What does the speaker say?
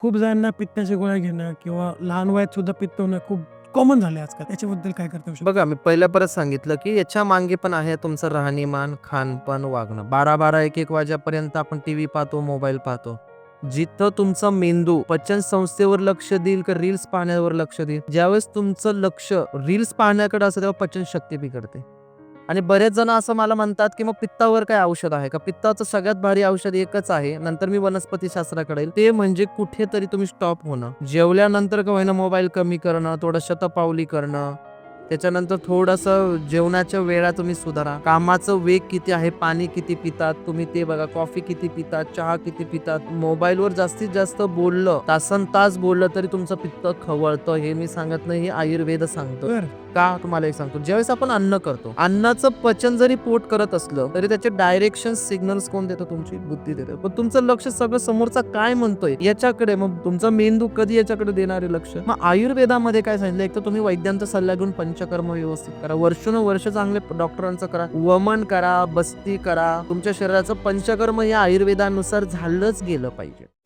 खूप जणांना पित्ताच्या गोळ्या घेणं किंवा लहान वयात सुद्धा पित्त होणं खूप कॉमन झालंय आजकाल. त्याच्याबद्दल काय करता येऊ शकतं? बघा, मी पहिल्या परत सांगितलं, की याच्या मागे पण आहे तुमचं राहणीमान, खानपान, वागणं. 12-12, 1-1 वाजेपर्यंत आपण टीव्ही पाहतो, मोबाईल पाहतो. जिथं तुमचा मेंदू पचन संस्थेवर लक्ष देईल का रील्स पाहण्यावर लक्ष देईल? ज्यावेळेस तुमचं लक्ष रील्स पाहण्याकडे असतं तेव्हा पचनशक्ती बिघडते. आणि बरेच जण असं मला म्हणतात, की मग पित्तावर काय औषध आहे का? पित्ताचं सगळ्यात भारी औषध एकच आहे. नंतर मी वनस्पतीशास्त्राकडे येईल. ते म्हणजे कुठेतरी तुम्ही स्टॉप होणं. जेवल्यानंतर का होईना मोबाईल कमी करणं, थोडं शतपावली करणं. त्याच्यानंतर थोडंसं जेवणाच्या वेळा तुम्ही सुधारा. कामाचं वेग किती आहे, पाणी किती पितात तुम्ही ते बघा. कॉफी किती पितात, चहा किती पितात. मोबाईलवर जास्तीत जास्त बोललं, तासनतास बोललं तरी तुमचं पित्त खवळतं. हे मी सांगत नाही, हे आयुर्वेद सांगतो. बरं. का तुम्हाला एक सांगतो, ज्यावेळेस आपण अन्न करतो, अन्नाचं पचन जरी पोट करत असलं तरी त्याचे डायरेक्शन सिग्नल्स कोण देतं? तुमची बुद्धी देते. पण तुमचं लक्ष सगळं समोरचा काय म्हणतोय याच्याकडे, मग तुमचा मेंदू कधी याच्याकडे देणार आहे लक्ष? मग आयुर्वेदामध्ये काय सांगितलं, एक तर तुम्ही वैद्यांचा सल्ला घेऊन पंचकर्म व्यवस्थित करा, वर्षानुवर्ष चांगले डॉक्टरांचं करा, वमन करा, बस्ती करा. तुमच्या शरीराचं पंचकर्म हे आयुर्वेदानुसार झालंच गेलं पाहिजे.